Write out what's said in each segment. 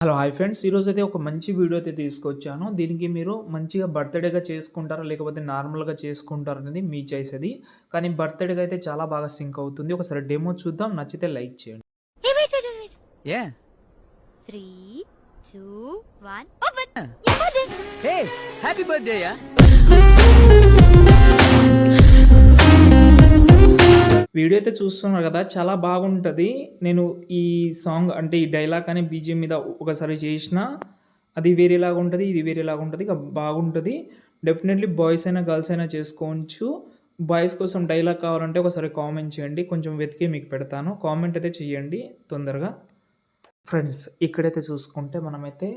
Hello hi friends, ఈరోజైతే ఒక మంచి వీడియో అయితే తీసుకొచ్చాను. దీనికి మీరు మంచిగా బర్త్‌డేగా చేసుకుంటారా? లేకపోతే నార్మల్‌గా చేసుకుంటారా అనేది మీ చాయిస్ అది. కానీ బర్త్‌డేగా అయితే చాలా బాగా సింక్ అవుతుంది. ఒకసారి డెమో చూద్దాం. నచ్చితే లైక్ చేయండి. Hey, wait. Yeah. 3, 2, 1. Open! Yeah. Your birthday! Hey, happy birthday, yeah. Video అయితే చూస్తున్నారు కదా! చాలా బాగుంటది. నేను ఈ సాంగ్ అంటే ఈ డైలాగ్ అని బీజీఎం మీద ఒకసారి చేసినా అది వేరేలాగా ఉంటది. ఇది వేరేలాగా ఉంటది. ఇక బాగుంటది. డెఫినెట్‌లీ బాయ్స్ అయినా, గర్ల్స్ అయినా చేసుకోవచ్చు. బాయ్స్ కోసం డైలాగ్ కావాలంటే ఒకసారి కామెంట్ చేయండి. కొంచెం వెతికి మీకు పెడతాను. కామెంట్ అయితే చేయండి తొందరగా. ఫ్రెండ్స్, ఇక్కడైతే చూసుకుంటే మనమైతే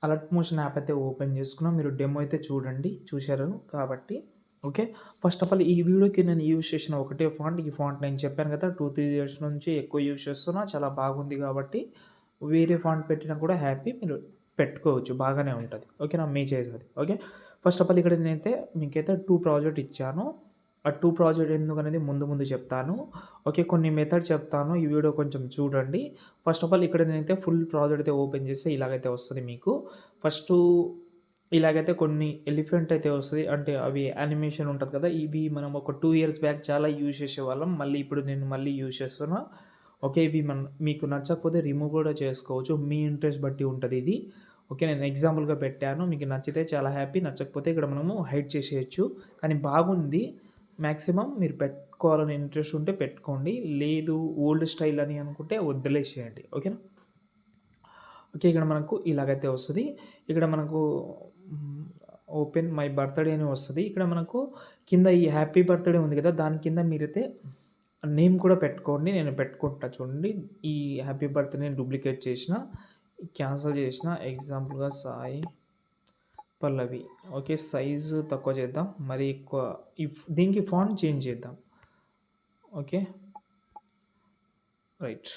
అలర్ట్ మోషన్ యాప్ అయితే ఓపెన్ చేసుకున్నాం. మీరు డెమో అయితే చూడండి. చూశారు కాబట్టి ఓకే. ఫస్ట్ ఆఫ్ ఆల్ ఈ వీడియోకి నేను యూజ్ చేసిన ఒకటే ఫాంట్. ఈ ఫాంట్ నేను చెప్పాను కదా 2-3 ఇయర్స్ నుంచి ఎక్కువ యూజ్ చేస్తున్నా. చాలా బాగుంది కాబట్టి వేరే ఫాంట్ పెట్టినా కూడా హ్యాపీ మీరు పెట్టుకోవచ్చు. బాగానే ఉంటది. ఓకేనా? మీ చాయిస్ అది. ఓకే. ఫస్ట్ ఆఫ్ ఆల్ ఇక్కడ నేనైతే మీకైతే 2 ప్రాజెక్ట్ ఇచ్చాను. ఆ 2 ప్రాజెక్ట్ ఎందుకనేది ముందు చెప్తాను. ఓకే. కొన్ని మెథడ్ చెప్తాను. ఈ వీడియో కొంచెం చూడండి. ఫస్ట్ ఆఫ్ ఆల్ ఇక్కడ నేనైతే ఫుల్ ప్రాజెక్ట్ అయితే ఓపెన్ చేస్తే ఇలాగైతే వస్తది మీకు. ఫస్టు ఇలాగైతే కొన్ని ఎలిఫెంట్ అయితే వస్తది. అంటే అవి యానిమేషన్ ఉంటది కదా! ఇవి మనం ఒక 2 ఇయర్స్ బ్యాక్ చాలా యూజ్ చేసేవాళ్ళం. మళ్ళీ ఇప్పుడు నేను మళ్ళీ యూజ్ చేస్తున్నా. ఓకే. ఇవి మీకు నచ్చకపోతే రిమూవ్ కూడా చేసుకోవచ్చు. మీ ఇంట్రెస్ట్ బట్టి ఉంటది ఇది. ఓకే. నేను ఎగ్జాంపుల్‌గా పెట్టాను. మీకు నచ్చితే చాలా హ్యాపీ. నచ్చకపోతే ఇక్కడ మనము హైడ్ చేసేయొచ్చు. కానీ బాగుంది. మాక్సిమం మీరు పెట్టుకోవాలని ఇంట్రెస్ట్ ఉంటే పెట్టుకోండి. లేదు ఓల్డ్ స్టైల్ అని అనుకుంటే వదిలేసేయండి. ఓకేనా? ఓకే. ఇక్కడ మనకు ఇలాగైతే వస్తది. ఇక్కడ మనకు ఓపెన్ మై బర్త్‌డే అని వస్తది. ఇక్కడ మనకు కింద ఈ హ్యాపీ బర్త్‌డే ఉంది కదా! దాని కింద మీరైతే నేమ్ కూడా పెట్టుకోండి. నేను పెట్టుకుంటా చూడండి. ఈ హ్యాపీ బర్త్‌డేని డూప్లికేట్ చేసిన, క్యాన్సల్ చేసిన. ఎగ్జాంపుల్‌గా సాయి పల్లవి. ఓకే. సైజు తక్కువ చేద్దాం. మరి ఎక్కువ దీనికి ఫాంట్ చేంజ్ చేద్దాం. ఓకే. రైట్.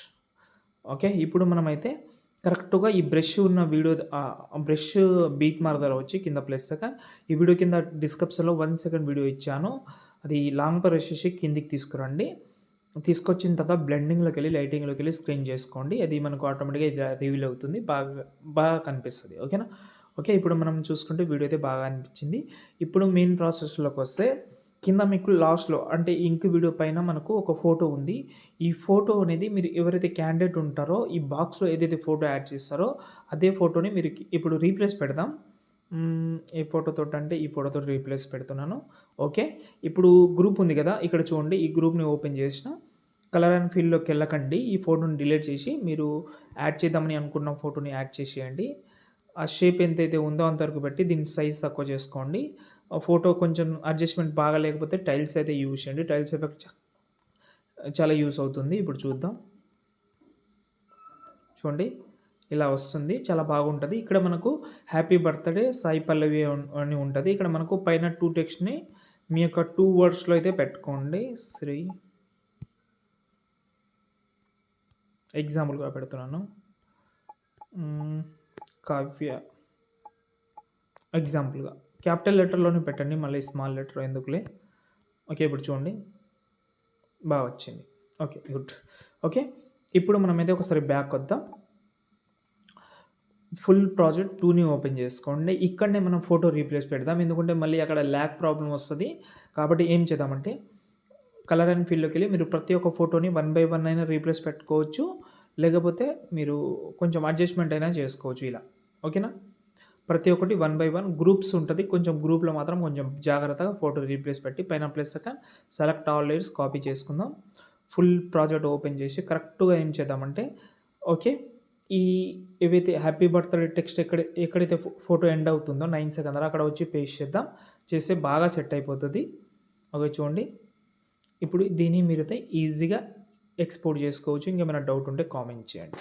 ఓకే. ఇప్పుడు మనమైతే కరెక్ట్‌గా ఈ బ్రష్ ఉన్న వీడియో బ్రష్ బీట్ మార్క్ దగ్గర వచ్చి కింద ప్లస్‌గా ఈ వీడియో కింద డిస్క్రిప్షన్‌లో 1 సెకండ్ వీడియో ఇచ్చాను. అది లాంగ్ ప్రెస్ చేసి కిందికి తీసుకురండి. తీసుకొచ్చిన తర్వాత బ్లెండింగ్‌లోకెళ్ళి, లైటింగ్‌లోకెళ్ళి స్క్రీన్ చేసుకోండి. అది మనకు ఆటోమేటిక్‌గా ఇలా రివీల్ అవుతుంది. బాగా కనిపిస్తది. ఓకేనా? ఓకే. ఇప్పుడు మనం చూసుకుంటే వీడియో అయితే బాగా అనిపించింది. ఇప్పుడు మెయిన్ ప్రాసెస్‌లోకొస్తే కింద మీకు లాస్ట్‌లో అంటే ఇంక్ వీడియో పైన మనకు ఒక ఫోటో ఉంది. ఈ ఫోటో అనేది మీరు ఎవరైతే క్యాండిడేట్ ఉంటారో ఈ బాక్స్‌లో ఏదైతే ఫోటో యాడ్ చేస్తారో అదే ఫోటోని మీరు ఇప్పుడు రీప్లేస్ పెడదాం. ఏ ఫోటోతోటంటే ఈ ఫోటోతోటి రీప్లేస్ పెడుతున్నాను. ఓకే. ఇప్పుడు గ్రూప్ ఉంది కదా! ఇక్కడ చూడండి. ఈ గ్రూప్‌ని ఓపెన్ చేసిన కలర్ అండ్ ఫీల్డ్‌లోకెళ్ళకండి. ఈ ఫోటోని డిలీట్ చేసి మీరు యాడ్ చేద్దామని అనుకున్న ఫోటోని యాడ్ చేసేయండి. ఆ షేప్ ఎంతైతే ఉందో అంతవరకు పెట్టి దీని సైజ్ తక్కువ చేసుకోండి. ఆ ఫోటో కొంచెం అడ్జస్ట్‌మెంట్ బాగా లేకపోతే టైల్స్ అయితే యూజ్ చేయండి. టైల్స్ ఎఫెక్ట్ చాలా యూజ్ అవుతుంది. ఇప్పుడు చూద్దాం. చూడండి ఇలా వస్తుంది. చాలా బాగుంటది. ఇక్కడ మనకు హ్యాపీ బర్త్‌డే సాయి పల్లవి అని ఉంటది. ఇక్కడ మనకు పైన 2 టెక్స్ట్‌ని మీ యొక్క 2 వర్డ్స్‌లో అయితే పెట్టుకోండి. శ్రీ ఎగ్జాంపుల్‌గా పెడుతున్నాను. కావ్య ఎగ్జాంపుల్‌గా క్యాపిటల్ లెటర్‌లోనే పెట్టండి. మళ్ళీ స్మాల్ లెటర్ ఎందుకులే. ఓకే. ఇప్పుడు చూడండి. వచ్చింది. ఓకే. గుడ్. ఓకే. ఇప్పుడు మనమైతే ఒకసారి బ్యాక్ వద్దాం. ఫుల్ ప్రాజెక్ట్ 2ని ఓపెన్ చేసుకోండి. ఇక్కడనే మనం ఫోటో రీప్లేస్ పెడదాం. ఎందుకంటే మళ్ళీ అక్కడ ల్యాగ్ ప్రాబ్లమ్ వస్తది. కాబట్టి ఏం చేద్దామంటే కలర్ అండ్ ఫీల్డ్‌లోకెళ్ళి మీరు ప్రతి ఒక్క ఫోటోని 1 బై 1 అయినా రీప్లేస్ పెట్టుకోవచ్చు. లేకపోతే మీరు కొంచెం అడ్జస్ట్‌మెంట్ అయినా చేసుకోవచ్చు ఇలా. ఓకేనా? ప్రతి ఒక్కటి 1 బై 1 గ్రూప్స్ ఉంటది. కొంచెం గ్రూప్‌లో మాత్రం కొంచెం జాగ్రత్తగా ఫోటో రీప్లేస్ పెట్టి పైన plus second select all layers copy చేసుకుందాం. ఫుల్ ప్రాజెక్ట్ ఓపెన్ చేసి కరెక్ట్‌గా ఏం చేద్దామంటే ఓకే. ఏవైతే హ్యాపీ బర్త్‌డే టెక్స్ట్ ఎక్కడైతే ఫోటో ఎండ్ అవుతుందో 9 సెకండ్ అక్కడ వచ్చి పేస్ట్ చేద్దాం. చేస్తే బాగా సెట్ అయిపోతది. ఓకే. చూడండి. ఇప్పుడు దీన్ని మీరైతే ఈజీగా ఎక్స్‌పోర్ట్ చేసుకోవచ్చు. ఇంకేమైనా డౌట్ ఉంటే కామెంట్ చేయండి.